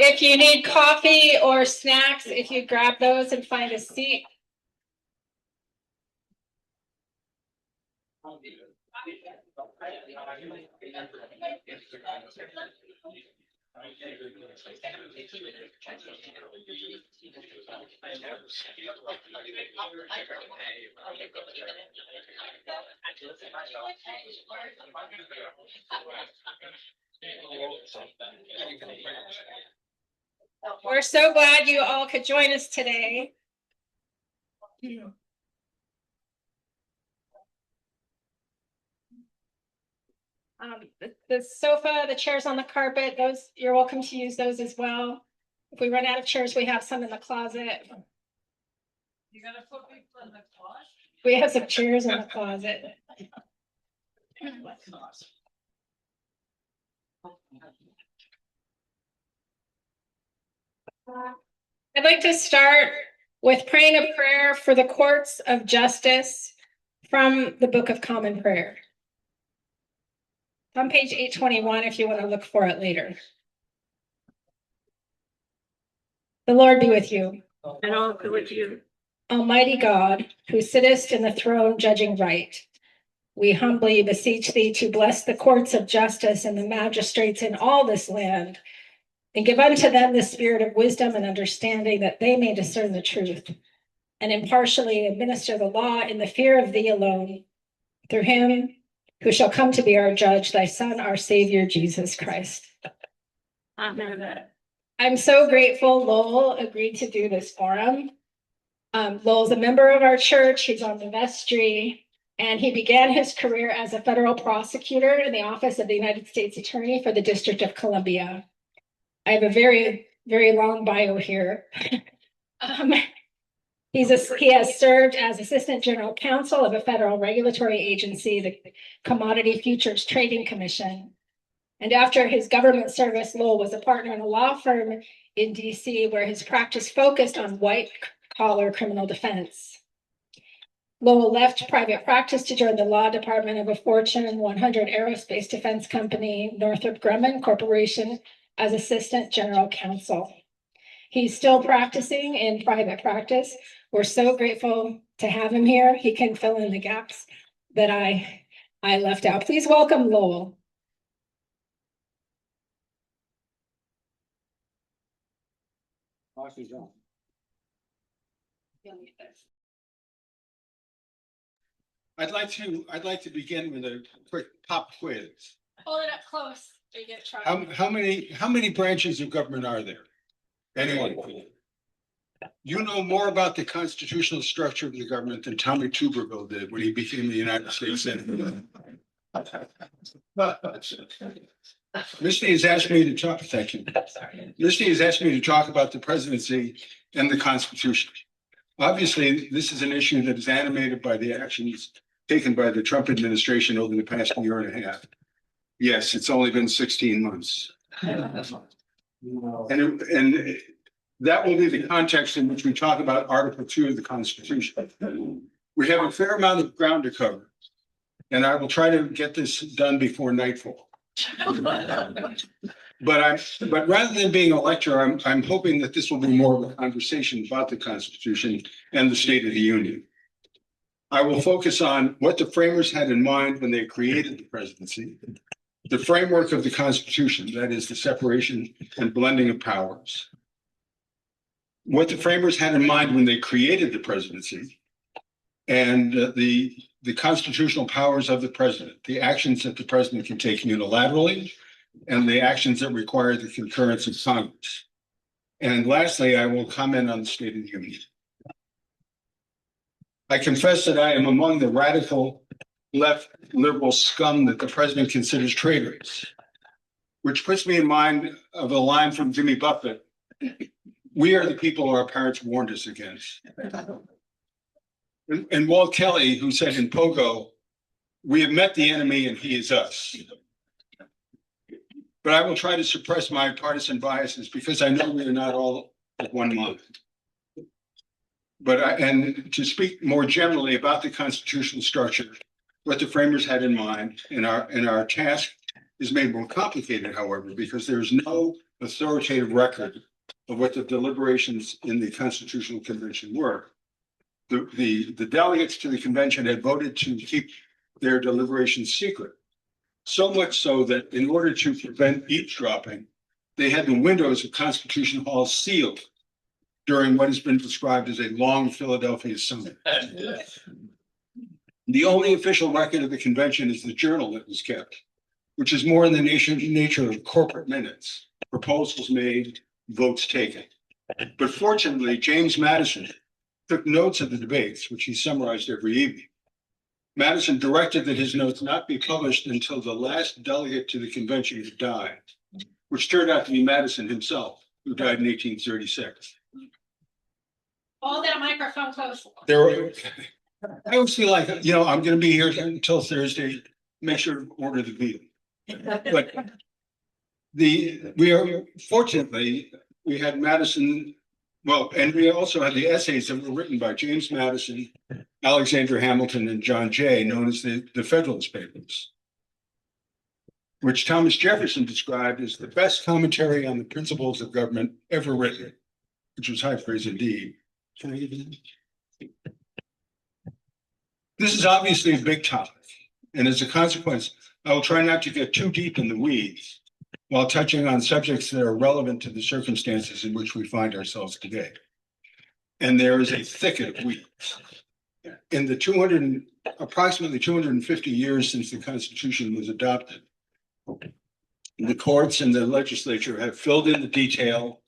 If you need coffee or snacks, if you grab those and find a seat. We're so glad you all could join us today. The sofa, the chairs on the carpet, those you're welcome to use those as well. If we run out of chairs, we have some in the closet. You gonna put people in the closet? We have some chairs in the closet. I'd like to start with praying a prayer for the courts of justice from the Book of Common Prayer. On page 821, if you want to look for it later. The Lord be with you. And also with you. Almighty God, who sittest in the throne judging right, we humbly beseech thee to bless the courts of justice and the magistrates in all this land, and give unto them the spirit of wisdom and understanding, that they may discern the truth, and impartially administer the law in the fear of thee alone, through him who shall come to be our judge, thy Son, our Savior, Jesus Christ. Amen. I'm so grateful Lowell agreed to do this forum. Lowell's a member of our church. He's on the vestry, and he began his career as a federal prosecutor in the Office of the United States Attorney for the District of Columbia. I have a very, very long bio here. He has served as Assistant General Counsel of a federal regulatory agency, the Commodity Futures Trading Commission. And after his government service, Lowell was a partner in a law firm in DC, where his practice focused on white-collar criminal defense. Lowell left private practice to join the law department of a Fortune 100 aerospace defense company, Northrop Grumman Corporation, as Assistant General Counsel. He's still practicing in private practice. We're so grateful to have him here. He can fill in the gaps that I left out. Please welcome Lowell. I'd like to begin with a quick pop quiz. Hold it up close so you get tried. How many branches of government are there? Anyone? You know more about the constitutional structure of the government than Tommy Tuberville did when he became the United States Senator. Misty has asked me to talk. Thank you. Misty has asked me to talk about the presidency and the Constitution. Obviously, this is an issue that is animated by the actions taken by the Trump administration over the past year and a half. Yes, it's only been 16 months. And that will be the context in which we talk about Article 2 of the Constitution. We have a fair amount of ground to cover, and I will try to get this done before nightfall. But rather than being a lecture, I'm hoping that this will be more of a conversation about the Constitution and the State of the Union. I will focus on what the framers had in mind when they created the presidency, the framework of the Constitution, that is the separation and blending of powers, what the framers had in mind when they created the presidency, and the constitutional powers of the president, the actions that the president can take unilaterally, and the actions that require the concurrence of Congress. And lastly, I will comment on the State of the Union. I confess that I am among the radical left liberal scum that the president considers traitors, which puts me in mind of a line from Jimmy Buffett: "We are the people our parents warned us against." And Walt Kelly, who said in Pogo, "We have met the enemy and he is us." But I will try to suppress my partisan biases because I know we are not all of one mind. And to speak more generally about the constitutional structure, what the framers had in mind, and our task is made more complicated, however, because there is no authoritative record of what the deliberations in the Constitutional Convention were. The delegates to the convention had voted to keep their deliberations secret. So much so that in order to prevent eavesdropping, they had the windows of Constitution Hall sealed during what has been described as a long Philadelphia summer. The only official record of the convention is the journal that was kept, which is more in the nature of corporate minutes, proposals made, votes taken. But fortunately, James Madison took notes of the debates, which he summarized every evening. Madison directed that his notes not be published until the last delegate to the convention had died, which turned out to be Madison himself, who died in 1836. Hold that microphone close. I always feel like, I'm going to be here until Thursday. Make sure to order the meeting. But fortunately, we had Madison. Well, and we also had the essays that were written by James Madison, Alexander Hamilton, and John Jay, known as the Federalist Papers, which Thomas Jefferson described as the best commentary on the principles of government ever written, which was high praise indeed. Can I give you that? This is obviously a big topic, and as a consequence, I will try not to get too deep in the weeds while touching on subjects that are relevant to the circumstances in which we find ourselves today. And there is a thicket of weeds. In the approximately 250 years since the Constitution was adopted, the courts and the legislature have filled in the detail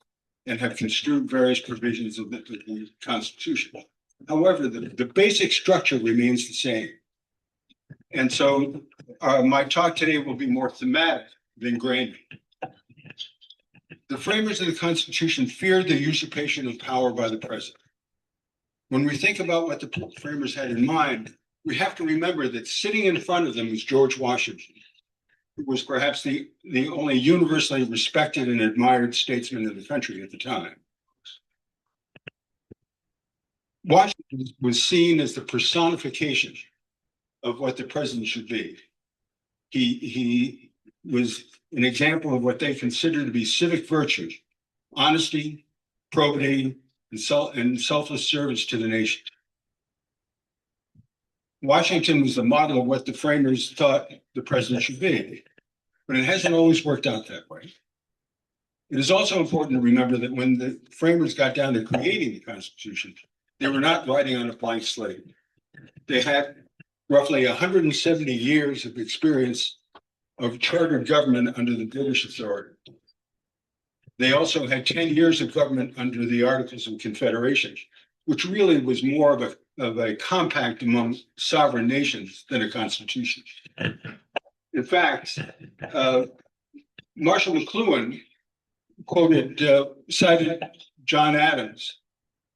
and have construed various provisions of the Constitution. However, the basic structure remains the same. And so my talk today will be more thematic than grainy. The framers of the Constitution feared the usurpation of power by the president. When we think about what the framers had in mind, we have to remember that sitting in front of them was George Washington, who was perhaps the only universally respected and admired statesman in the country at the time. Washington was seen as the personification of what the president should be. He was an example of what they considered to be civic virtue: honesty, probity, and selfless service to the nation. Washington was the model of what the framers thought the president should be, but it hasn't always worked out that way. It is also important to remember that when the framers got down to creating the Constitution, they were not writing on a blank slate. They had roughly 170 years of experience of chartered government under the British authority. They also had 10 years of government under the Articles of Confederation, which really was more of a compact among sovereign nations than a constitution. In fact, Marshall McLuhan cited John Adams,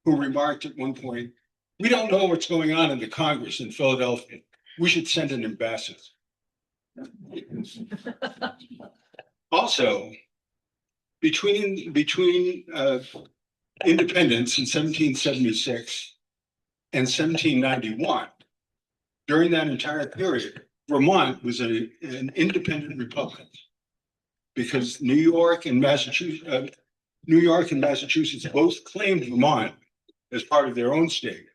who remarked at one point, "We don't know what's going on in the Congress in Philadelphia. We should send an ambassador." Also, between independence in 1776 and 1791, during that entire period, Vermont was an independent republic because New York and Massachusetts both claimed Vermont as part of their own state,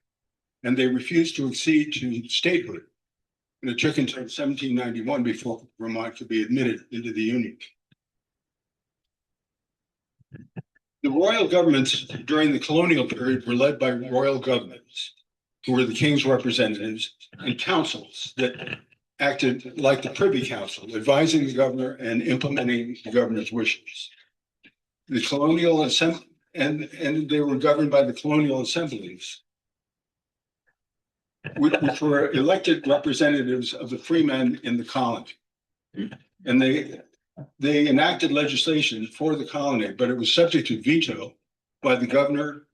and they refused to accede to statehood. And it took until 1791 before Vermont could be admitted into the Union. The royal governments during the colonial period were led by royal governors, who were the king's representatives, and councils that acted like the Privy Council, advising the governor and implementing the governor's wishes. The colonial assembly, and they were governed by the colonial assemblies, which were elected representatives of the freemen in the colony. And they enacted legislation for the colony, but it was subject to veto by the governor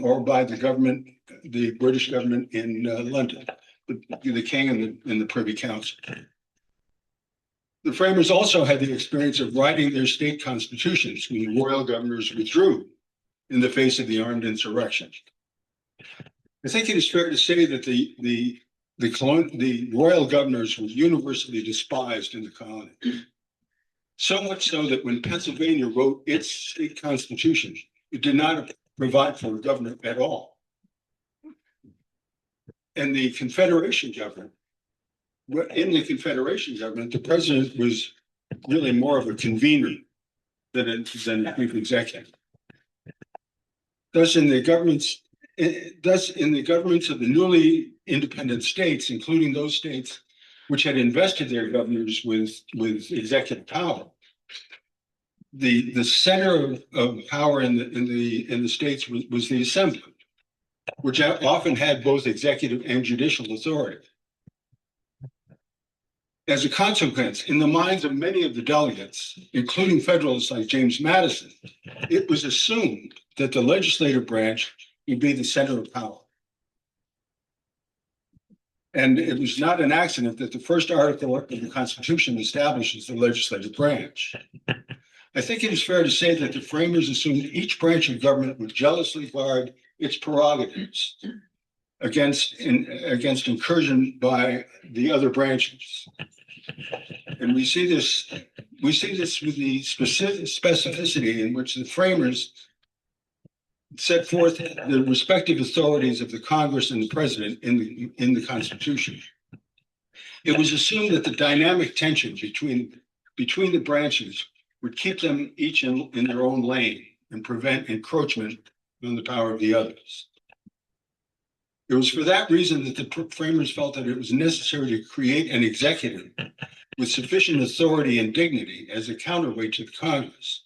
or by the government, the British government in London, the king and the Privy Council. The framers also had the experience of writing their state constitutions when the royal governors withdrew in the face of the armed insurrection. I think it is fair to say that the royal governors were universally despised in the colony. So much so that when Pennsylvania wrote its state constitution, it did not provide for a governor at all. And the Confederation government, the president was really more of a convener than a chief executive. Thus, in the governments of the newly independent states, including those states which had invested their governors with executive power, the center of power in the states was the assembly, which often had both executive and judicial authority. As a consequence, in the minds of many of the delegates, including Federalists like James Madison, it was assumed that the legislative branch would be the center of power. And it was not an accident that the first article of the Constitution establishes the legislative branch. I think it is fair to say that the framers assumed each branch of government would jealously guard its prerogatives against incursion by the other branches. And we see this with the specificity in which the framers set forth the respective authorities of the Congress and the president in the Constitution. It was assumed that the dynamic tension between the branches would keep them each in their own lane and prevent encroachment on the power of the others. It was for that reason that the framers felt that it was necessary to create an executive with sufficient authority and dignity as a counterweight to the Congress.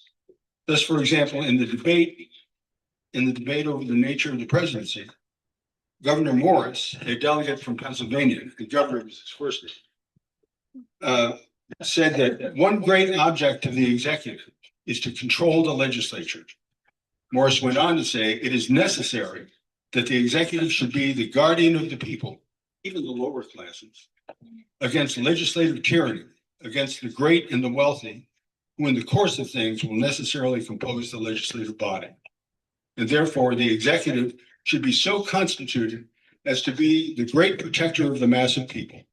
Thus, for example, in the debate over the nature of the presidency, Governor Morris, a delegate from Pennsylvania, the governor was his first name, said that one great object of the executive is to control the legislature. Morris went on to say, it is necessary that the executive should be the guardian of the people, even the lower classes, against legislative tyranny, against the great and the wealthy, who in the course of things will necessarily compose the legislative body. And therefore, the executive should be so constituted as to be the great protector of the mass of people.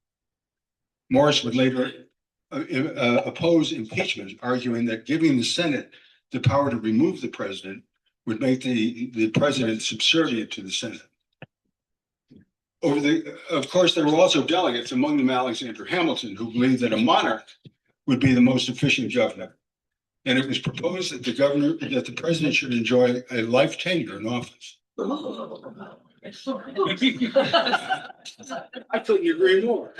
Morris would later oppose impeachment, arguing that giving the Senate the power to remove the president would make the president subservient to the Senate. Of course, there were also delegates, among them Alexander Hamilton, who believed that a monarch would be the most efficient governor. And it was proposed that the president should enjoy a life tenure in office. I couldn't agree more.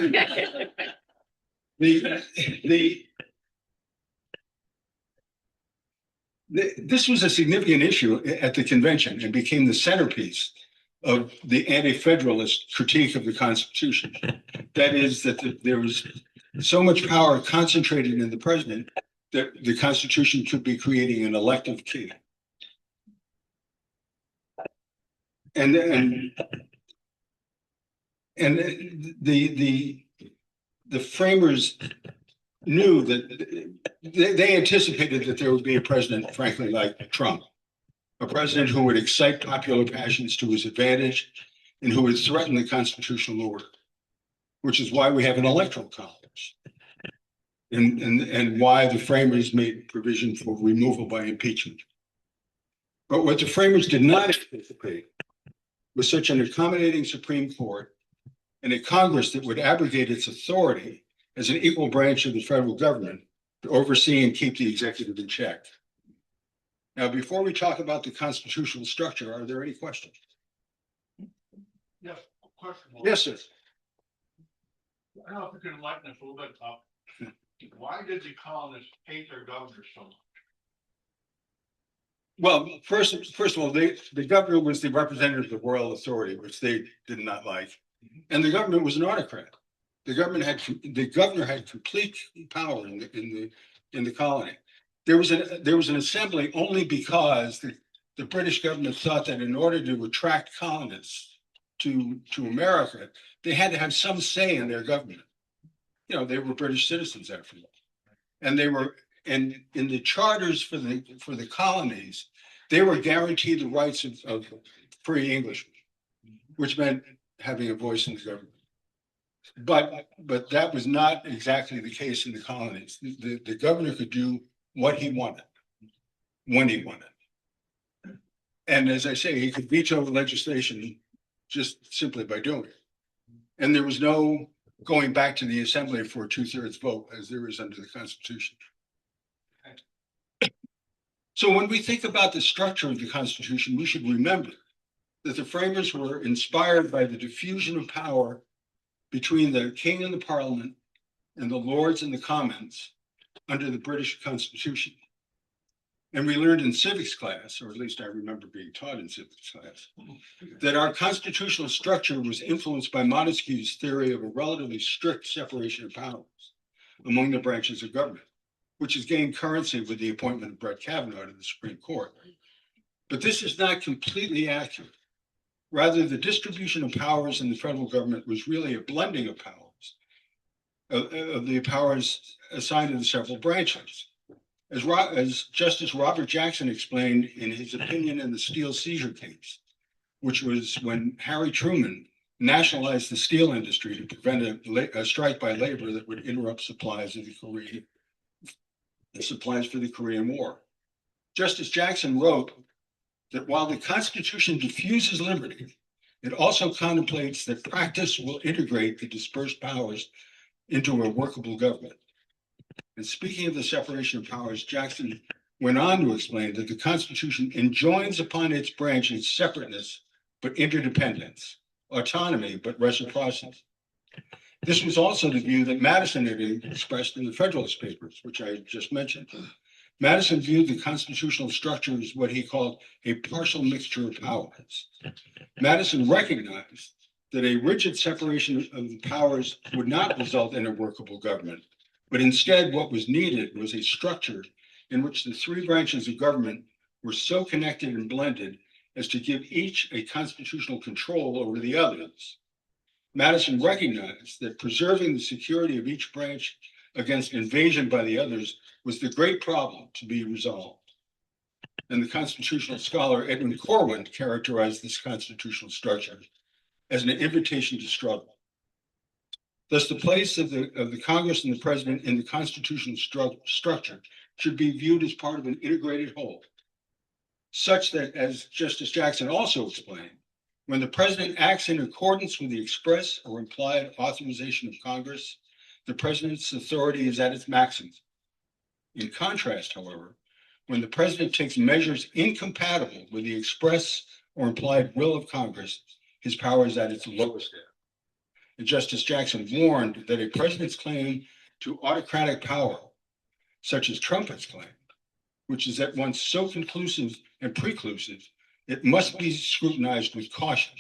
This was a significant issue at the convention and became the centerpiece of the anti-federalist critique of the Constitution. That is, that there was so much power concentrated in the president that the Constitution could be creating an elective key. And the framers knew that they anticipated that there would be a president, frankly, like Trump, a president who would excite popular passions to his advantage and who would threaten the constitutional order, which is why we have an electoral college and why the framers made provision for removal by impeachment. But what the framers did not anticipate was such an accommodating Supreme Court and a Congress that would abrogate its authority as an equal branch of the federal government to oversee and keep the executive in check. Now, before we talk about the constitutional structure, are there any questions? Yes, question. Yes, sir. I don't know if you can enlighten us a little bit. Why did the colonists hate their governors so much? Well, first of all, the governor was the representative of the royal authority, which they did not like, and the government was an autocrat. The governor had complete power in the colony. There was an assembly only because the British government thought that in order to attract colonists to America, they had to have some say in their government. You know, they were British citizens after all, and in the charters for the colonies, they were guaranteed the rights of free Englishmen, which meant having a voice in the government. But that was not exactly the case in the colonies. The governor could do what he wanted, when he wanted. And as I say, he could veto legislation just simply by doing it. And there was no going back to the assembly for a 2/3 vote as there is under the Constitution. So when we think about the structure of the Constitution, we should remember that the framers were inspired by the diffusion of power between the king and the parliament and the lords and the commons under the British Constitution. And we learned in civics class, or at least I remember being taught in civics class, that our constitutional structure was influenced by Montesquieu's theory of a relatively strict separation of powers among the branches of government, which has gained currency with the appointment of Brett Kavanaugh to the Supreme Court. But this is not completely accurate. Rather, the distribution of powers in the federal government was really a blending of powers, of the powers assigned to the several branches. As Justice Robert Jackson explained in his opinion in the steel seizure case, which was when Harry Truman nationalized the steel industry to prevent a strike by labor that would interrupt supplies for the Korean War. Justice Jackson wrote that while the Constitution diffuses liberty, it also contemplates that practice will integrate the dispersed powers into a workable government. And speaking of the separation of powers, Jackson went on to explain that the Constitution enjoins upon its branches separateness but interdependence, autonomy but reciprocity. This was also the view that Madison had expressed in the Federalist Papers, which I just mentioned. Madison viewed the constitutional structure as what he called a partial mixture of powers. Madison recognized that a rigid separation of the powers would not result in a workable government, but instead what was needed was a structure in which the three branches of government were so connected and blended as to give each a constitutional control over the others. Madison recognized that preserving the security of each branch against invasion by the others was the great problem to be resolved. And the constitutional scholar Edwin Corwin characterized this constitutional structure as an invitation to struggle. Thus, the place of the Congress and the president in the constitutional structure should be viewed as part of an integrated whole, such that, as Justice Jackson also explained, when the president acts in accordance with the express or implied authorization of Congress, the president's authority is at its maximum. In contrast, however, when the president takes measures incompatible with the express or implied will of Congress, his power is at its lowest ebb. And Justice Jackson warned that a president's claim to autocratic power, such as Trump has claimed, which is at once so conclusive and preclusive, it must be scrutinized with caution.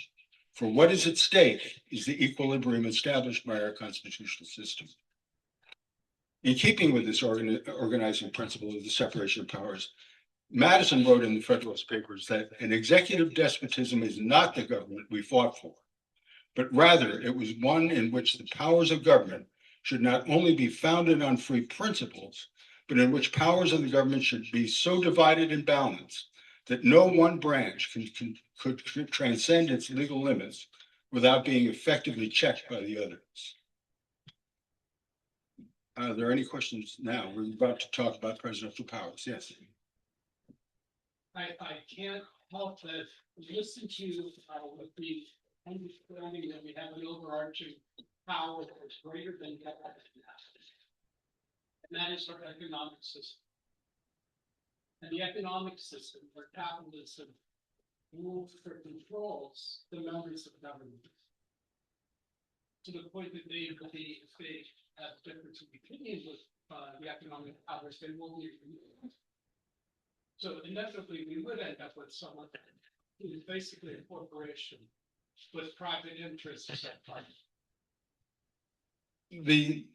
For what is at stake is the equilibrium established by our constitutional system. In keeping with this organizing principle of the separation of powers, Madison wrote in the Federalist Papers that an executive despotism is not the government we fought for, but rather it was one in which the powers of government should not only be founded on free principles, but in which powers of the government should be so divided and balanced that no one branch could transcend its legal limits without being effectively checked by the others. Are there any questions now? We're about to talk about presidential powers. Yes. I can't help but listen to you with the understanding that we have an overarching power that's greater than government. And that is our economic system. And the economic system, where capitalism rules or controls the members of government, to the point that they believe if they have difference of opinion with the economic powers, they will be removed. So inevitably, we would end up with someone who is basically a corporation with private interests at heart. The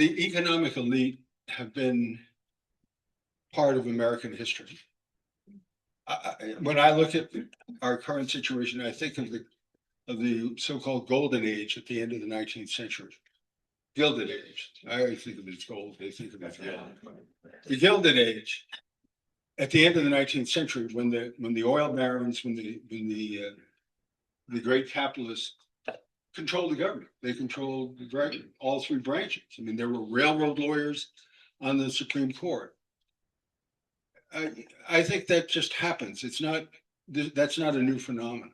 economic elite have been part of American history. When I look at our current situation, I think of the so-called golden age at the end of the 19th century. Gilded age. I always think of it as gold. They think of it as gold. The Gilded Age, at the end of the 19th century, when the oil barons, when the great capitalists controlled the government, they controlled all three branches. I mean, there were railroad lawyers on the Supreme Court. I think that just happens. That's not a new phenomenon.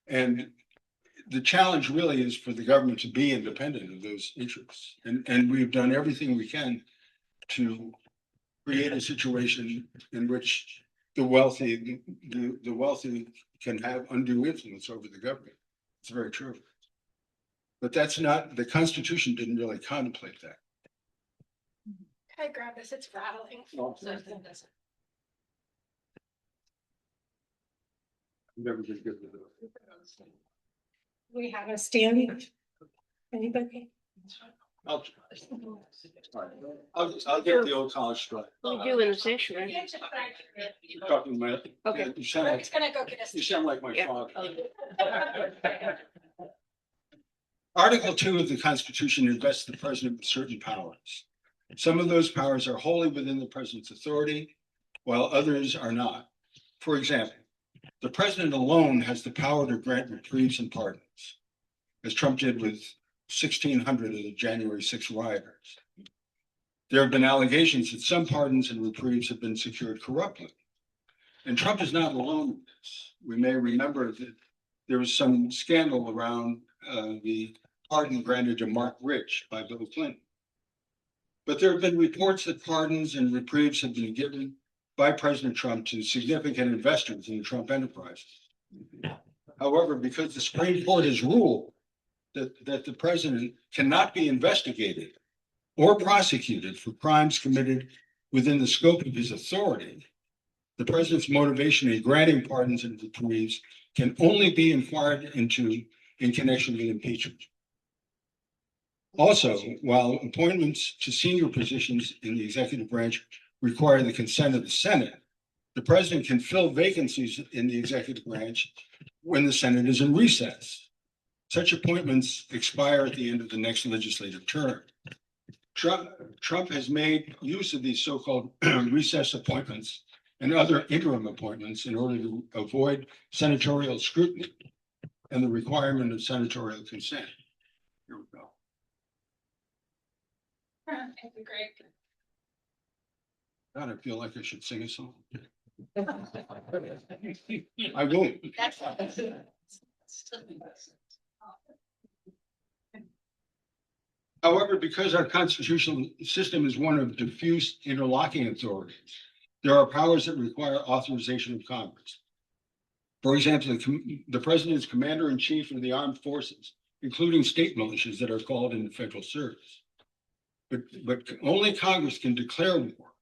And the challenge really is for the government to be independent of those interests. And we've done everything we can to create a situation in which the wealthy can have undue influence over the government. It's very true. But that's not, the Constitution didn't really contemplate that. Can I grab this? It's rattling. Never been good with it. We have a stand. Anybody? I'll get the old college strut. We do in the sanctuary. You're talking about. Okay. You sound like, It's gonna go get us. you sound like my Yeah. father. Article 2 of the Constitution invests the president with certain powers. Some of those powers are wholly within the president's authority, while others are not. For example, the president alone has the power to grant reprieves and pardons, as Trump did with 1,600 of the January 6 rioters. There have been allegations that some pardons and reprieves have been secured corruptly. And Trump is not alone in this. We may remember that there was some scandal around the pardon granted to Mark Rich by Bill Clinton. But there have been reports that pardons and reprieves have been given by President Trump to significant investors in the Trump enterprises. However, because the Supreme Court has ruled that the president cannot be investigated or prosecuted for crimes committed within the scope of his authority, the president's motivation in granting pardons and reprieves can only be inquired into in connection with impeachment. Also, while appointments to senior positions in the executive branch require the consent of the Senate, the president can fill vacancies in the executive branch when the Senate is in recess. Such appointments expire at the end of the next legislative term. Trump has made use of these so-called recess appointments and other interim appointments in order to avoid senatorial scrutiny and the requirement of senatorial consent. Here we go. Thank you, Greg. God, I feel like I should sing a song. I won't. However, because our constitutional system is one of diffuse interlocking authorities, there are powers that require authorization of Congress. For example, the president is commander-in-chief of the armed forces, including state militias that are called into federal service. But only Congress can declare war.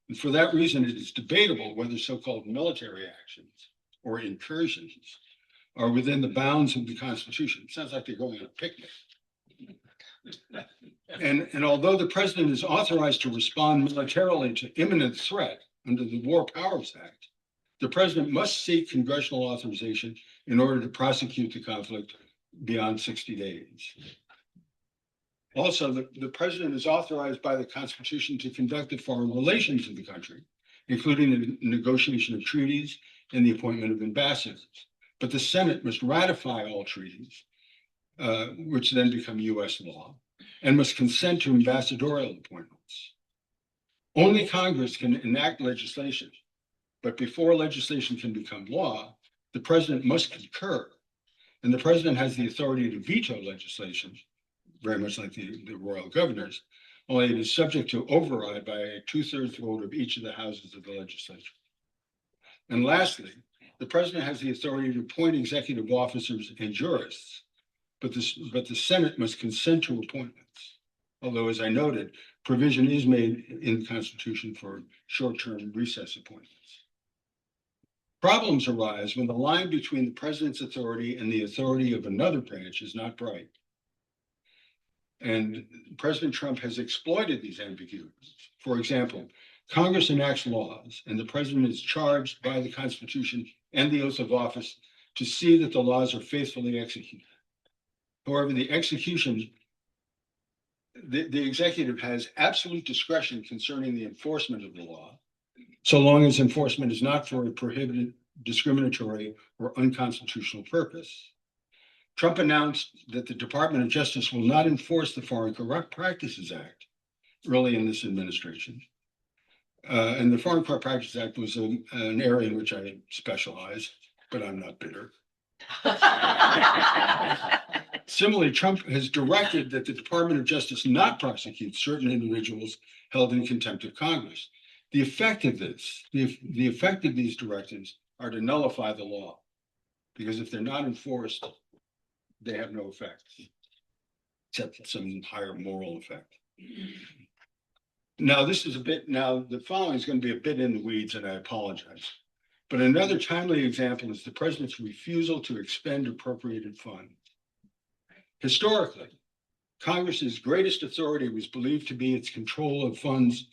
And for that reason, it is debatable whether so-called military actions or incursions are within the bounds of the Constitution. It sounds like they're going on a picnic. And although the president is authorized to respond militarily to imminent threat under the War Powers Act, the president must seek congressional authorization in order to prosecute the conflict beyond 60 days. Also, the president is authorized by the Constitution to conduct the foreign relations of the country, including the negotiation of treaties and the appointment of ambassadors. But the Senate must ratify all treaties, which then become US law, and must consent to ambassadorial appointments. Only Congress can enact legislation, but before legislation can become law, the president must concur, and the president has the authority to veto legislation, very much like the royal governors, only it is subject to override by a 2/3 vote of each of the houses of the legislature. And lastly, the president has the authority to appoint executive officers and jurists, but the Senate must consent to appointments. Although, as I noted, provision is made in the Constitution for short-term recess appointments. Problems arise when the line between the president's authority and the authority of another branch is not bright. And President Trump has exploited these ambiguities. For example, Congress enacts laws, and the president is charged by the Constitution and the oath of office to see that the laws are faithfully executed. However, the executive has absolute discretion concerning the enforcement of the law, so long as enforcement is not for a prohibited, discriminatory, or unconstitutional purpose. Trump announced that the Department of Justice will not enforce the Foreign Corrupt Practices Act early in this administration. And the Foreign Corrupt Practices Act was an area in which I specialize, but I'm not bitter. Similarly, Trump has directed that the Department of Justice not prosecute certain individuals held in contempt of Congress. The effect of these directives are to nullify the law, because if they're not enforced, they have no effect, except some higher moral effect. Now, the following is going to be a bit in the weeds, and I apologize. But another timely example is the president's refusal to expend appropriated funds. Historically, Congress's greatest authority was believed to be its control of funds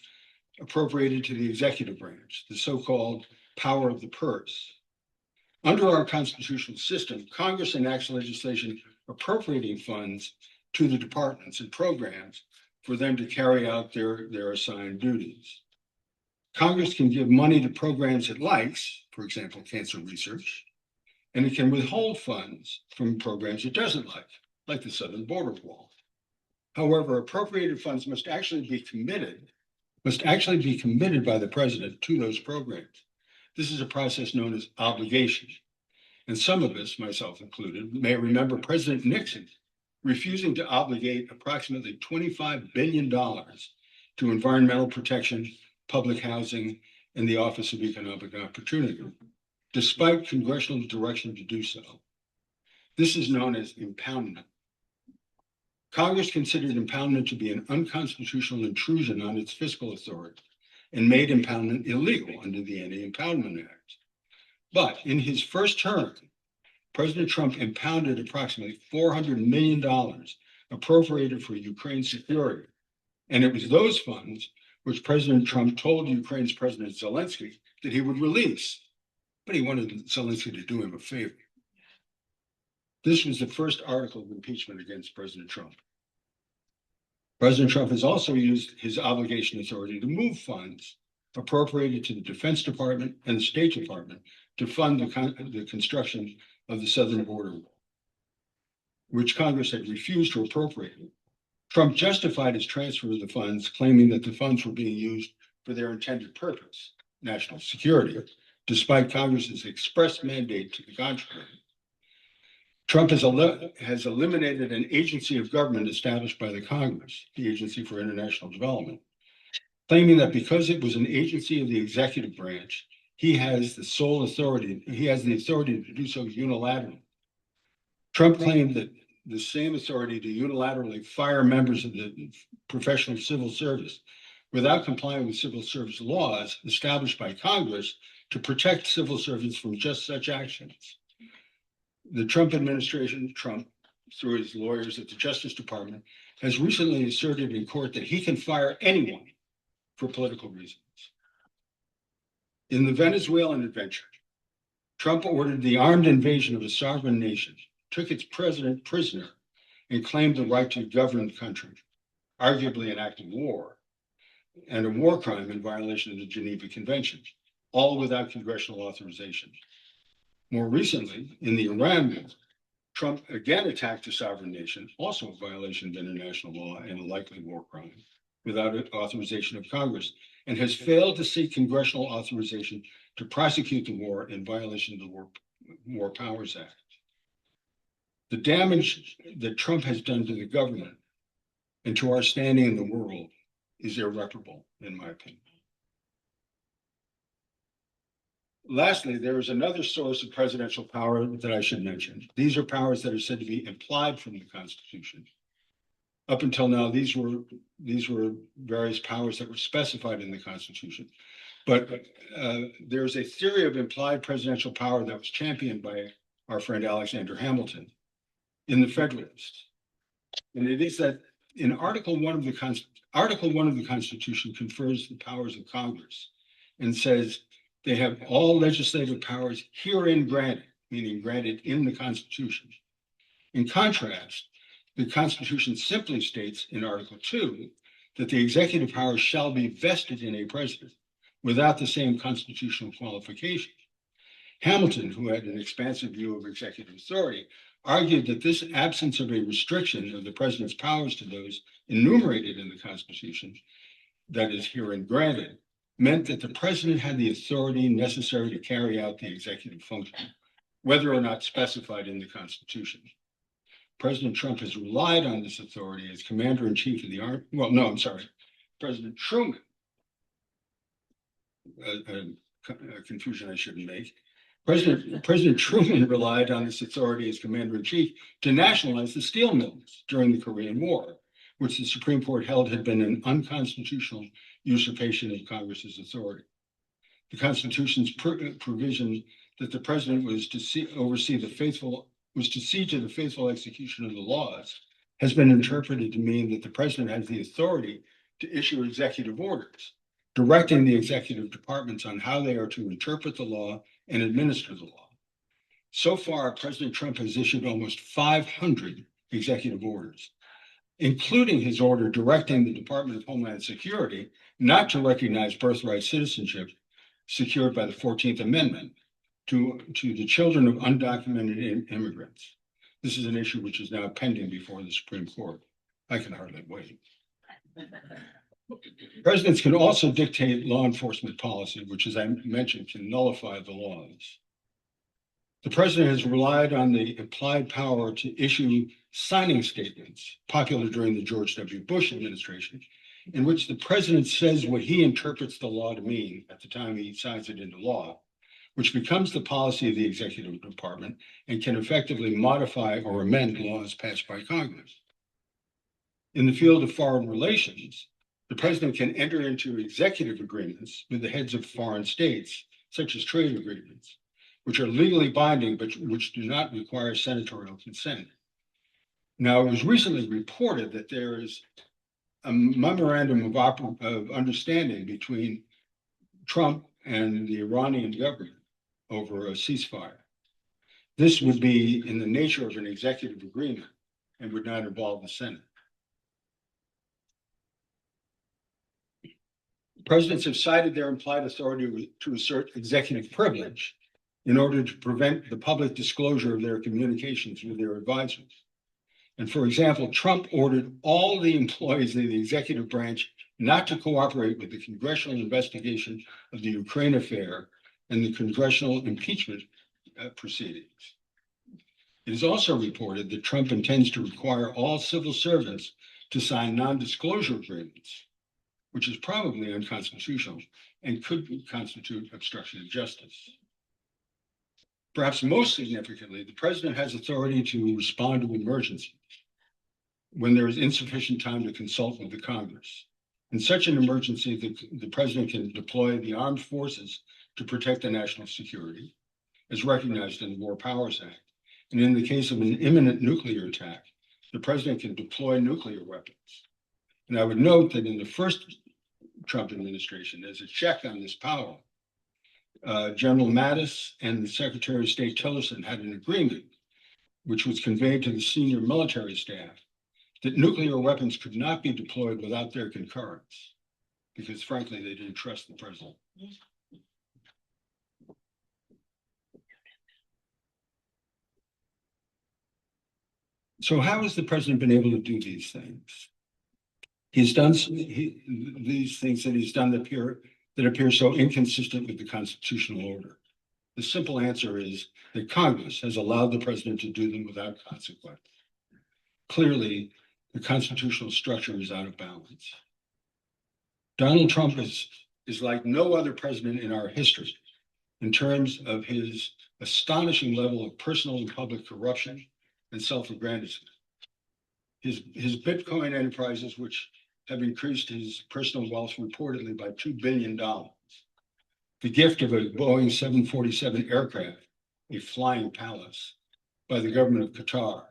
appropriated to the executive branch, the so-called power of the purse. Under our constitutional system, Congress enacts legislation appropriating funds to the departments and programs for them to carry out their assigned duties. Congress can give money to programs it likes, for example, cancer research, and it can withhold funds from programs it doesn't like the Southern Border Wall. However, appropriated funds must actually be committed by the president to those programs. This is a process known as obligation. And some of us, myself included, may remember President Nixon refusing to obligate approximately $25 billion to environmental protection, public housing, and the Office of Economic Opportunity, despite congressional direction to do so. This is known as impoundment. Congress considered impoundment to be an unconstitutional intrusion on its fiscal authority and made impoundment illegal under the Anti-Impoundment Act. But in his first term, President Trump impounded approximately $400 million appropriated for Ukraine's security. And it was those funds which President Trump told Ukraine's President Zelensky that he would release. But he wanted Zelensky to do him a favor. This was the first article of impeachment against President Trump. President Trump has also used his obligation authority to move funds appropriated to the Defense Department and the State Department to fund the construction of the southern border wall, which Congress had refused to appropriate. Trump justified his transfer of the funds, claiming that the funds were being used for their intended purpose, national security, despite Congress's express mandate to the contrary. Trump has eliminated an agency of government established by the Congress, the Agency for International Development, claiming that because it was an agency of the executive branch, he has the authority to do so unilaterally. Trump claimed that the same authority to unilaterally fire members of the professional civil service without complying with civil service laws established by Congress to protect civil servants from just such actions. The Trump administration, through his lawyers at the Justice Department, has recently asserted in court that he can fire anyone for political reasons. In the Venezuelan adventure, Trump ordered the armed invasion of a sovereign nation, took its president prisoner, and claimed the right to govern the country, arguably an act of war, and a war crime in violation of the Geneva Convention, all without congressional authorization. More recently, in the Iran war, Trump again attacked a sovereign nation, also a violation of international law and a likely war crime, without authorization of Congress, and has failed to seek congressional authorization to prosecute the war in violation of the War Powers Act. The damage that Trump has done to the government and to our standing in the world is irreparable, in my opinion. Lastly, there is another source of presidential power that I should mention. These are powers that are said to be implied from the Constitution. Up until now, these were various powers that were specified in the Constitution. But there's a theory of implied presidential power that was championed by our friend Alexander Hamilton in the Federalist. And it is that in Article 1 of the Constitution confers the powers of Congress and says they have all legislative powers herein granted, meaning granted in the Constitution. In contrast, the Constitution simply states in Article 2 that the executive powers shall be vested in a president without the same constitutional qualification. Hamilton, who had an expansive view of executive authority, argued that this absence of a restriction of the president's powers to those enumerated in the Constitution, that is herein granted, meant that the president had the authority necessary to carry out the executive function, whether or not specified in the Constitution. President Trump has relied on this authority as commander-in-chief of the Army. Well, no, I'm sorry. President Truman, a confusion I shouldn't make. President Truman relied on this authority as commander-in-chief to nationalize the steel mills during the Korean War, which the Supreme Court held had been an unconstitutional usurpation of Congress's authority. The Constitution's provision that the president was to see to the faithful execution of the laws has been interpreted to mean that the president has the authority to issue executive orders, directing the executive departments on how they are to interpret the law and administer the law. So far, President Trump has issued almost 500 executive orders, including his order directing the Department of Homeland Security not to recognize birthright citizenship secured by the 14th Amendment to the children of undocumented immigrants. This is an issue which is now pending before the Supreme Court. I can hardly wait. Presidents can also dictate law enforcement policy, which, as I mentioned, can nullify the laws. The president has relied on the implied power to issue signing statements, popular during the George W. Bush administration, in which the president says what he interprets the law to mean at the time he signs it into law, which becomes the policy of the executive department and can effectively modify or amend laws passed by Congress. In the field of foreign relations, the president can enter into executive agreements with the heads of foreign states, such as trade agreements, which are legally binding, but which do not require senatorial consent. Now, it was recently reported that there is a memorandum of understanding between Trump and the Iranian government over a ceasefire. This would be in the nature of an executive agreement and would not involve the Senate. Presidents have cited their implied authority to assert executive privilege in order to prevent the public disclosure of their communications with their advisors. And for example, Trump ordered all the employees of the executive branch not to cooperate with the congressional investigation of the Ukraine affair and the congressional impeachment proceedings. It is also reported that Trump intends to require all civil servants to sign non-disclosure agreements, which is probably unconstitutional and could constitute obstruction of justice. Perhaps most significantly, the president has authority to respond to emergencies when there is insufficient time to consult with the Congress. In such an emergency, the president can deploy the armed forces to protect the national security, as recognized in the War Powers Act. And in the case of an imminent nuclear attack, the president can deploy nuclear weapons. And I would note that in the first Trump administration, as a check on this power, General Mattis and the Secretary of State Tillerson had an agreement, which was conveyed to the senior military staff, that nuclear weapons could not be deployed without their concurrence, because frankly, they didn't trust the president. So how has the president been able to do these things? He's done these things that he's done that appear so inconsistent with the constitutional order. The simple answer is that Congress has allowed the president to do them without consequence. Clearly, the constitutional structure is out of balance. Donald Trump is like no other president in our history in terms of his astonishing level of personal and public corruption and self-aggrandizement. His Bitcoin enterprises, which have increased his personal wealth reportedly by $2 billion. The gift of a Boeing 747 aircraft, a flying palace, by the government of Qatar,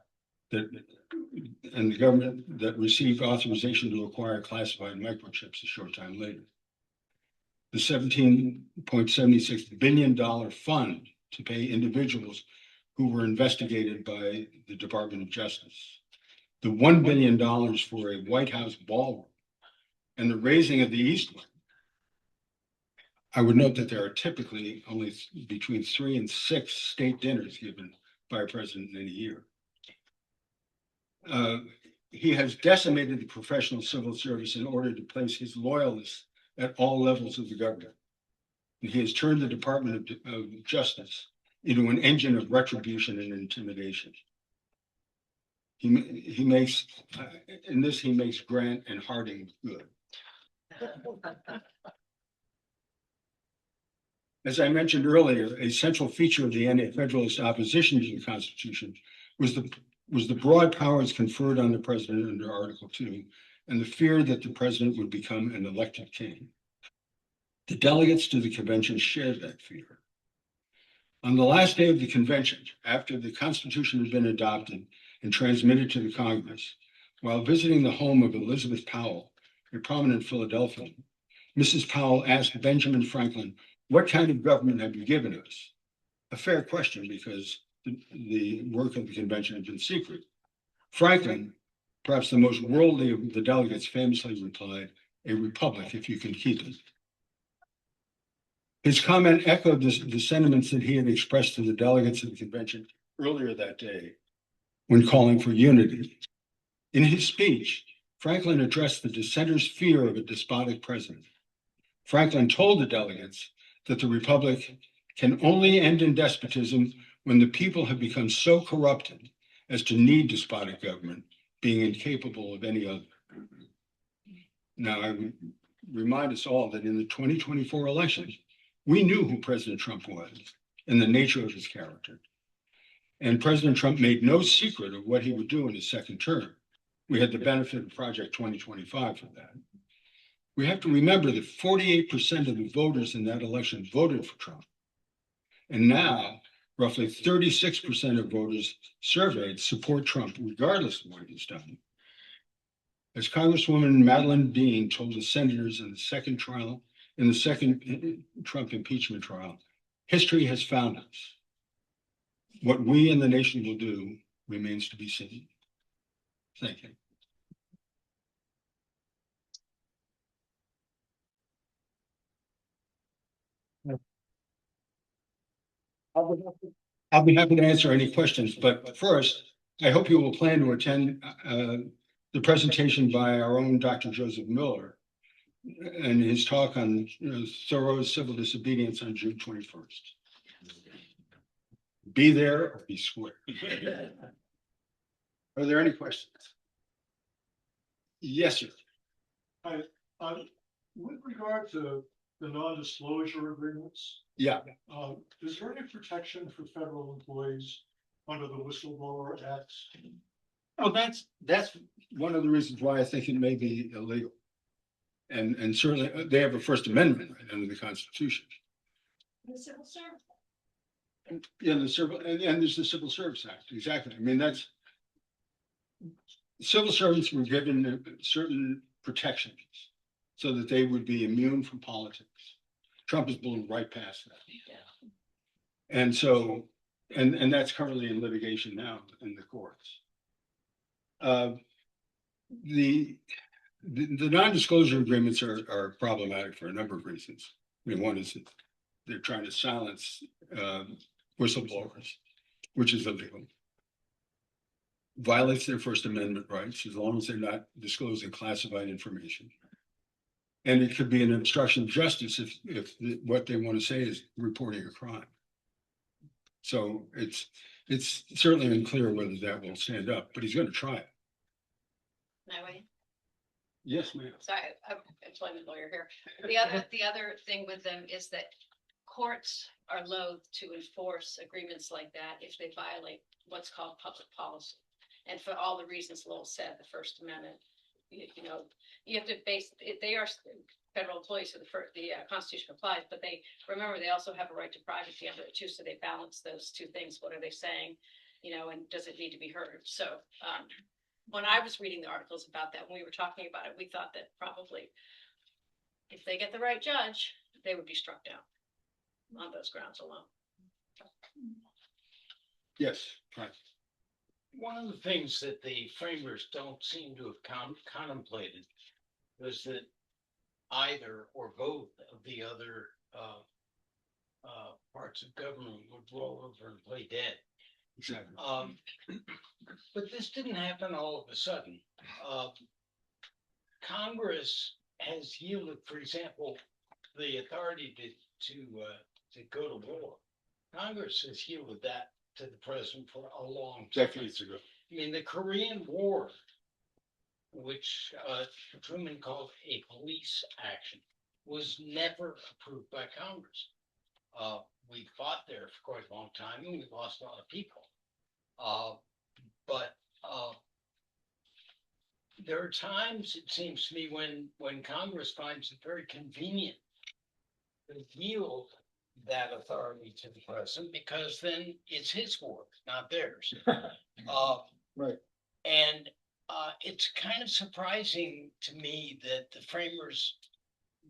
and the government that received authorization to acquire classified microchips a short time later. The $17.76 billion fund to pay individuals who were investigated by the Department of Justice. The $1 billion for a White House ballroom, and the raising of the East Wing. I would note that there are typically only between 3 and 6 state dinners given by a president in a year. He has decimated the professional civil service in order to place his loyalists at all levels of the government. And he has turned the Department of Justice into an engine of retribution and intimidation. He makes Grant and Harding good. As I mentioned earlier, a central feature of the anti-federalist opposition to the Constitution was the broad powers conferred on the president under Article 2 and the fear that the president would become an elected king. The delegates to the convention shared that fear. On the last day of the convention, after the Constitution had been adopted and transmitted to the Congress, while visiting the home of Elizabeth Powell, a prominent Philadelphian, Mrs. Powell asked Benjamin Franklin, "What kind of government have you given us?" A fair question because the work of the convention had been secret. Franklin, perhaps the most worldly of the delegates, famously replied, "A republic if you can keep it." His comment echoed the sentiments that he had expressed to the delegates of the convention earlier that day when calling for unity. In his speech, Franklin addressed the dissenters' fear of a despotic president. Franklin told the delegates that the republic can only end in despotism when the people have become so corrupted as to need despotic government, being incapable of any other. Now, I would remind us all that in the 2024 election, we knew who President Trump was and the nature of his character. And President Trump made no secret of what he would do in his second term. We had the benefit of Project 2025 for that. We have to remember that 48% of the voters in that election voted for Trump. And now, roughly 36% of voters surveyed support Trump, regardless of what he's done. As Congresswoman Madeleine Dean told the senators in the second Trump impeachment trial, history has found us. What we and the nation will do remains to be seen. Thank you. I'll be happy to answer any questions, but first, I hope you will plan to attend the presentation by our own Dr. Joseph Miller and his talk on thorough civil disobedience on June 21st. be there or be square. Are there any questions? Yes, sir. With regard to the non-disclosure agreements, Yeah, is there any protection for federal employees under the whistleblower act? oh, that's one of the reasons why I think it may be illegal. And certainly they have a First Amendment right under the Constitution. The civil service. Yeah, the civil, and there's the Civil Service Act, exactly. I mean, that's. Civil servants were given certain protections so that they would be immune from politics. Trump is blown right past that. And so, and that's currently in litigation now in the courts. The non-disclosure agreements are problematic for a number of reasons. I mean, one is that they're trying to silence whistleblowers, which is illegal. Violates their First Amendment rights as long as they're not disclosing classified information. And it could be an obstruction of justice if what they want to say is reporting a crime. So it's certainly unclear whether that will stand up, but he's going to try it. My way. Yes, ma'am. Sorry, I'm an employment lawyer here. The other thing with them is that courts are loath to enforce agreements like that if they violate what's called public policy. And for all the reasons Lowell said, the First Amendment, you know, you have to base, they are federal employees, so the Constitution applies, but they, remember, they also have a right to privacy under it too, so they balance those two things. What are they saying, you know, and does it need to be heard? So when I was reading the articles about that, when we were talking about it, we thought that probably if they get the right judge, they would be struck down on those grounds alone. Yes, right. One of the things that the framers don't seem to have contemplated was that either or both of the other parts of government would roll over and play dead. Exactly. But this didn't happen all of a sudden. Congress has yielded, for example, the authority to go to war. Congress has yielded that to the president for a long time. Decades ago. I mean, the Korean War, which Truman called a police action, was never approved by Congress. We fought there for quite a long time and we lost a lot of people. But there are times, it seems to me, when Congress finds it very convenient to yield that authority to the president, because then it's his war, not theirs. Right. And it's kind of surprising to me that the framers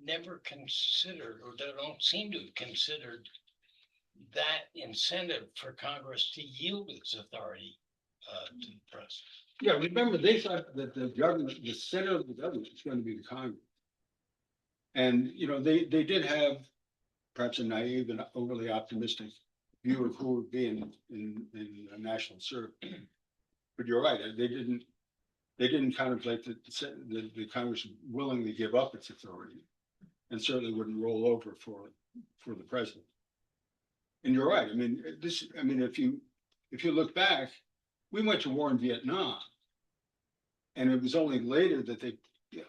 never considered, or they don't seem to have considered, that incentive for Congress to yield its authority to the president. Yeah, remember, they thought that the government, the center of the government was going to be the Congress. And, you know, they did have perhaps a naive and overly optimistic view of who would be in a national service. But you're right, they didn't contemplate that the Congress would willingly give up its authority and certainly wouldn't roll over for the president. And you're right. I mean, if you look back, we went to war in Vietnam, and it was only later that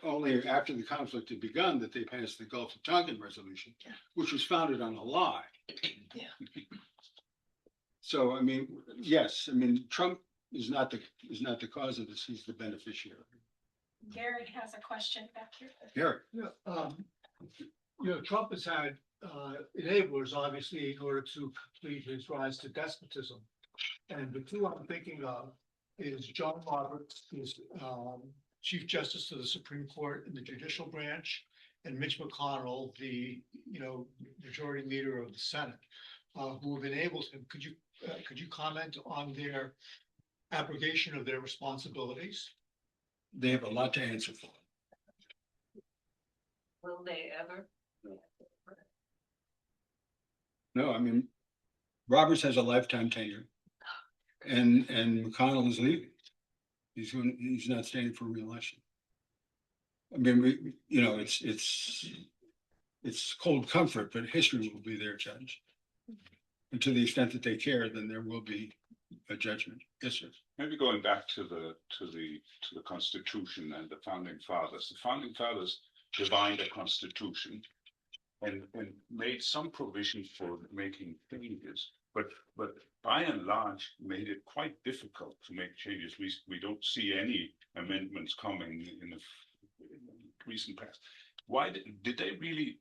only after the conflict had begun that they passed the Gulf of Tonkin resolution, which was founded on a lie. Yeah. So, I mean, yes, I mean, Trump is not the cause of this, he's the beneficiary. Gary has a question back here. Gary. Yeah, you know, Trump has had enablers, obviously, in order to complete his rise to despotism. And the two I'm thinking of is John Roberts, who's Chief Justice of the Supreme Court in the judicial branch, and Mitch McConnell, the majority leader of the Senate, who have enabled him. Could you comment on their abrogation of their responsibilities? They have a lot to answer for. Will they ever? No, I mean, Roberts has a lifetime tenure, and McConnell is leaving. He's not standing for re-election. I mean, it's cold comfort, but history will be their judge. And to the extent that they care, then there will be a judgment. Yes, sir. Maybe going back to the Constitution and the founding fathers. The founding fathers divined a constitution and made some provision for making changes, but by and large made it quite difficult to make changes. We don't see any amendments coming in the recent past. Why did they really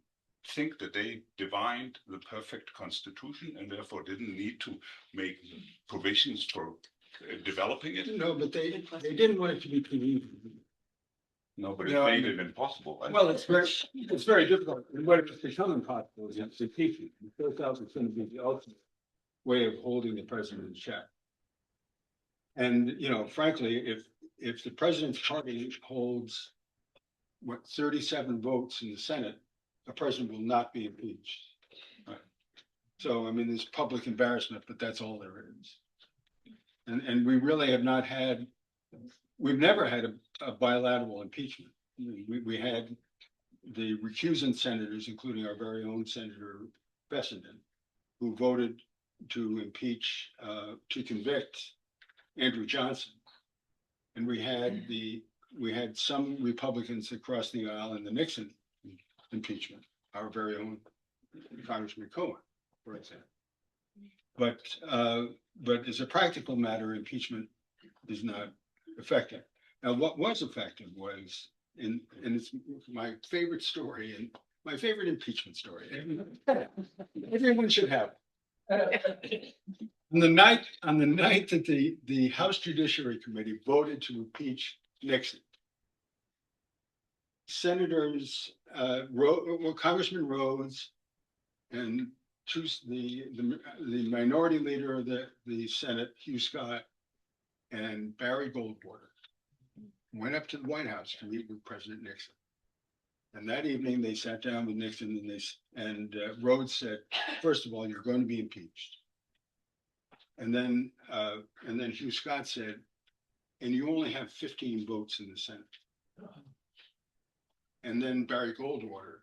think that they divined the perfect constitution and therefore didn't need to make provisions for developing it? No, but they didn't want it to be too easy. No, but it No, I made mean- it impossible. Well, it's very difficult. And what it's become impossible is impeachment. It turns out it's going to be the ultimate way of holding the president in check. And, you know, frankly, if the president's party holds 37 votes in the Senate, a president will not be impeached. Right. So, I mean, there's public embarrassment, but that's all there is. And we really have not had, we've never had a bilateral impeachment. We had the recusant senators, including our very own Senator Fessenden, who voted to impeach, to convict Andrew Johnson. And we had some Republicans that crossed the aisle in the Nixon impeachment, our very own Congressman Cohen, for example. But as a practical matter, impeachment is not effective. Now, what was effective was, and it's my favorite story and my favorite impeachment story. Everyone should have. On the night that the House Judiciary Committee voted to impeach Nixon, Senators, Congressman Rhodes and the minority leader of the Senate, Hugh Scott, and Barry Goldwater went up to the White House to meet with President Nixon. And that evening they sat down with Nixon and Rhodes said, first of all, you're going to be impeached. And then Hugh Scott said, and you only have 15 votes in the Senate. And then Barry Goldwater,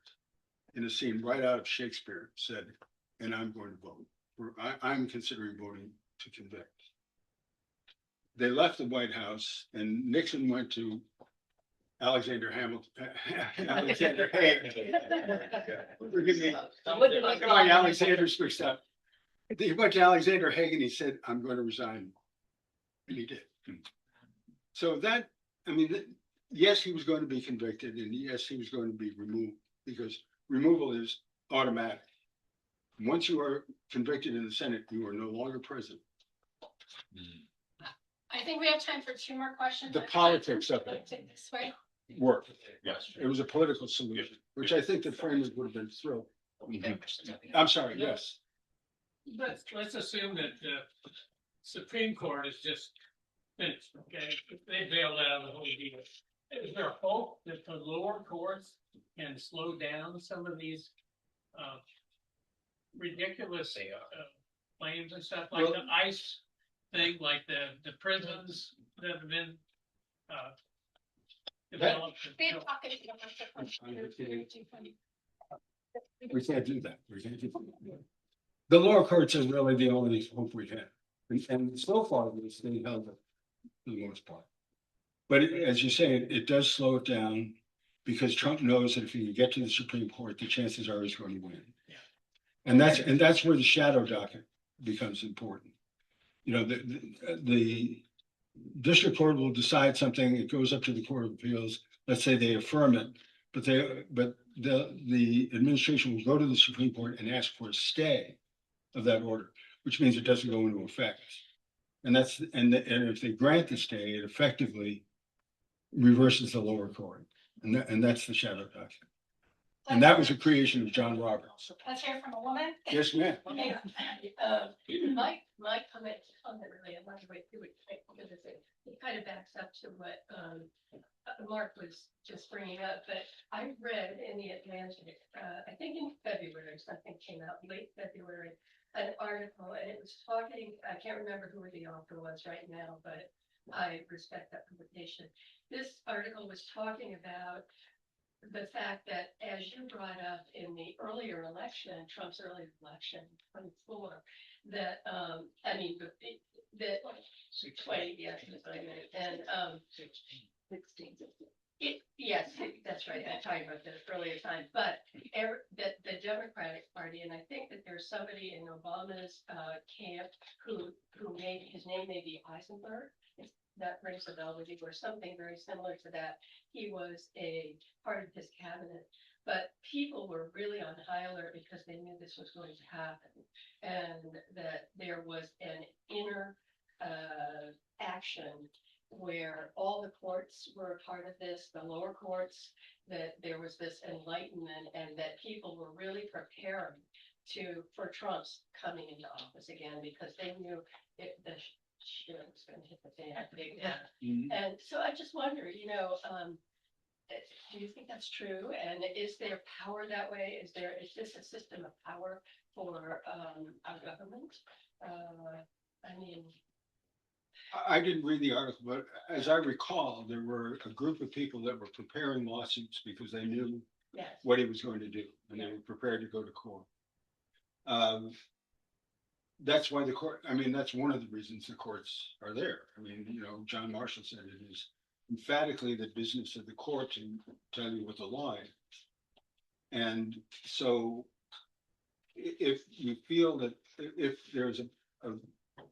in a scene right out of Shakespeare, said, and I'm going to vote. I'm considering voting to convict. They left the White House and Nixon went to Alexander Hamilton, Alexander Haig. Forgive me. Alexander's mixed up. He went to Alexander Haig and he said, I'm going to resign. And he did. So that, I mean, yes, he was going to be convicted and yes, he was going to be removed because removal is automatic. Once you are convicted in the Senate, you are no longer president. I think we have time for two more questions. The politics of it This way. worked. Yes. It was a political solution, which I think the framers would have been thrilled. I'm sorry, yes. Let's assume that the Supreme Court is just finished, okay? They bailed out of the whole deal. Is there hope that the lower courts can slow down some of these ridiculous claims and stuff, like the ICE thing, like the prisons that have been developed? We can't do that. The lower courts are really the only hope we have. And so far, the state held it for the most part. But as you say, it does slow it down because Trump knows that if he can get to the Supreme Court, the chances are he's going to win. Yeah. And that's where the shadow docket becomes important. You know, the district court will decide something, it goes up to the Court of Appeals, let's say they affirm it, but the administration will go to the Supreme Court and ask for a stay of that order, which means it doesn't go into effect. And if they grant the stay, it effectively reverses the lower court. And that's the shadow docket. And that was a creation of John Roberts. Let's hear from a woman. Yes, ma'am. My comment really, I'm not going to do it because it kind of backs up to what Mark was just bringing up. But I read in the Atlantic, I think in February, something came out late February, an article, and it was talking. I can't remember who the author was right now, but I respect that publication. This article was talking about the fact that, as you brought up in the earlier election, Trump's earlier election, 24, that, I mean, that 20, yes, that's what I meant, and, 16. Yes, that's right, I'm talking about the earlier time, but the Democratic Party, and I think that there's somebody in Obama's, camp who made, his name may be Eisenberg, if that rings a bell with you, or something very similar to that. He was a part of his cabinet, but people were really on high alert because they knew this was going to happen, and that there was an inner action where all the courts were a part of this, the lower courts, that there was this enlightenment, and that people were really preparing for Trump's coming into office again, because they knew the shit was going to hit the fan big time. Mhm. And so I just wonder, do you think that's true? And is there power that way? Is this a system of power for our government? I mean, I didn't read the article, but as I recall, there were a group of people that were preparing lawsuits because they knew yes. what he was going to do, and they were prepared to go to court. That's why the court, I mean, that's one of the reasons the courts are there. I mean, John Marshall said it is emphatically the business of the court to tell you what the law is. And so if you feel that, if there's a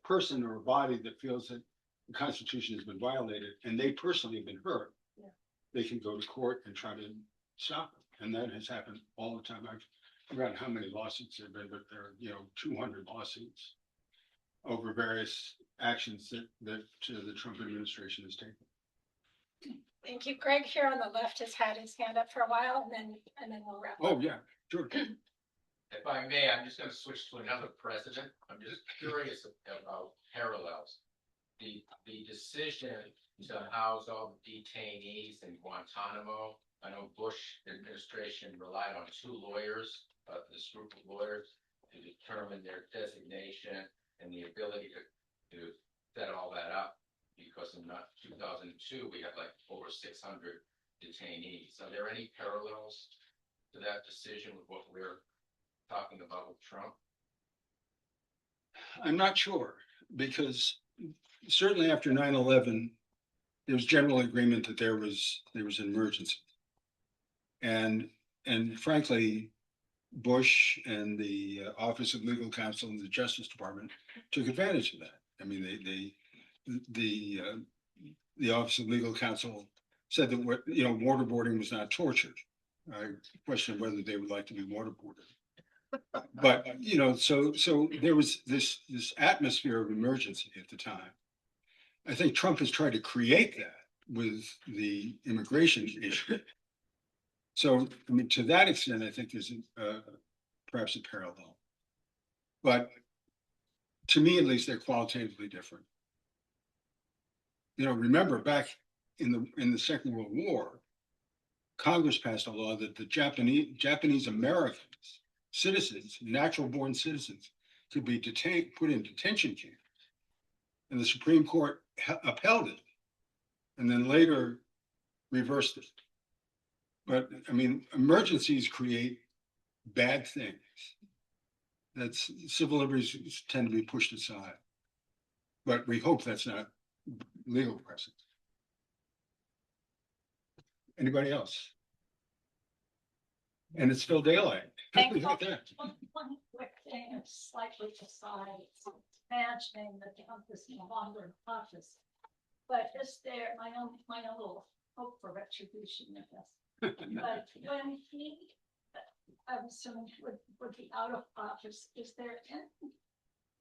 person or a body that feels that the Constitution has been violated and they personally have been hurt, yeah, they can go to court and try to stop it. And that has happened all the time. I've forgotten how many lawsuits there have been, but there are, 200 lawsuits over various actions that the Trump administration has taken. Thank you. Greg here on the left has had his hand up for a while, and then we'll wrap up. Oh, yeah, sure. If I may, I'm just gonna switch to another precedent. I'm just curious about parallels. The decision to house all the detainees in Guantanamo, I know Bush administration relied on 2 lawyers, this group of lawyers, to determine their designation and the ability to set all that up. Because in 2002, we had like over 600 detainees. Are there any parallels to that decision with what we're talking about with Trump? I'm not sure, because certainly after 9/11, there was general agreement that there was an emergency. And frankly, Bush and the Office of Legal Counsel and the Justice Department took advantage of that. I mean, the Office of Legal Counsel said that waterboarding was not torture. I question whether they would like to be waterboarded. But so there was this atmosphere of emergency at the time. I think Trump has tried to create that with the immigration issue. So I mean, to that extent, I think there's perhaps a parallel. But to me, at least, they're qualitatively different. Remember back in the Second World War, Congress passed a law that the Japanese Americans, citizens, natural born citizens, could be put in detention camps. And the Supreme Court upheld it and then later reversed it. But I mean, emergencies create bad things. That's civil liberties tend to be pushed aside. But we hope that's not legal precedent. Anybody else? And it's still daylight. Thank you. One quick thing, slightly aside, imagining that Trump is no longer in office. But is there my own little hope for retribution in this? But when he, I'm assuming would be out of office, is there any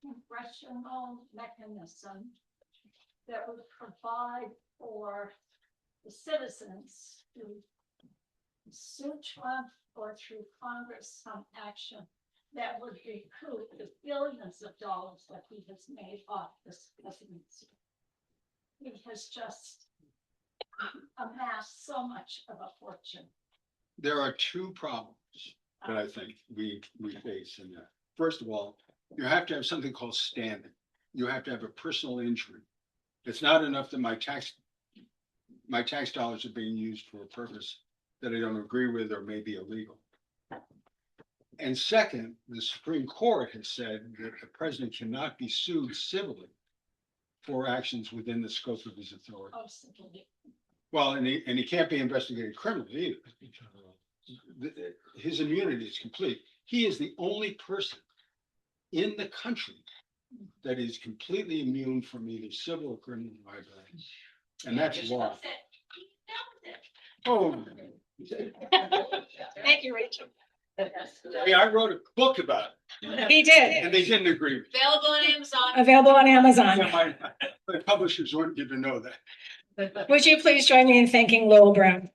congressional mechanism that would provide for the citizens to sue Trump or through Congress some action that would recoup the billions of dollars that he has made off this presidency? He has just amassed so much of a fortune. There are 2 problems that I think we face in that. First of all, you have to have something called standing. You have to have a personal injury. It's not enough that my tax dollars are being used for a purpose that I don't agree with or may be illegal. And second, the Supreme Court has said that the president cannot be sued civilly for actions within the scope of his authority. Oh, simply. Well, and he can't be investigated criminally either. His immunity is complete. He is the only person in the country that is completely immune from either civil or criminal liability. And that's why. Oh. Thank you, Rachel. Hey, I wrote a book about it He did. and they didn't agree with me. Available on Amazon. Available on Amazon. Yeah, my publishers wouldn't get to know that. Would you please join me in thanking Lowell Brown?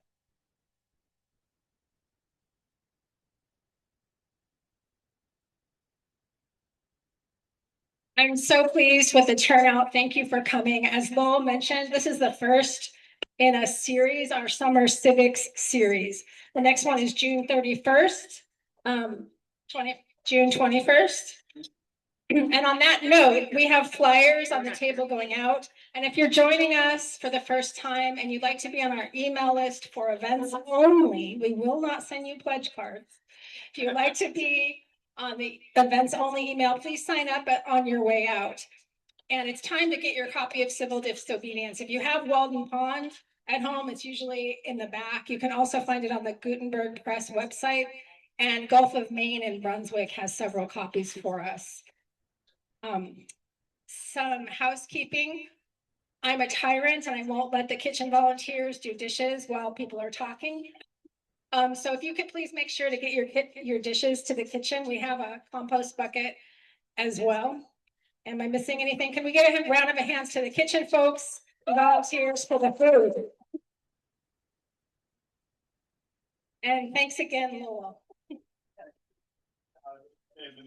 I'm so pleased with the turnout. Thank you for coming. As Lowell mentioned, this is the first in a series, our summer civics series. The next one is June 31st, June 21st. And on that note, we have flyers on the table going out. And if you're joining us for the first time and you'd like to be on our email list for events only, we will not send you pledge cards. If you'd like to be on the events only email, please sign up on your way out. And it's time to get your copy of Civil Disobedience. If you have Walden Pond at home, it's usually in the back. You can also find it on the Gutenberg Press website, and Gulf of Maine and Brunswick has several copies for us. Some housekeeping. I'm a tyrant and I won't let the kitchen volunteers do dishes while people are talking. So if you could please make sure to get your dishes to the kitchen. We have a compost bucket as well. Am I missing anything? Can we get a round of hands to the kitchen folks, the volunteers for the food? And thanks again, Lowell. And then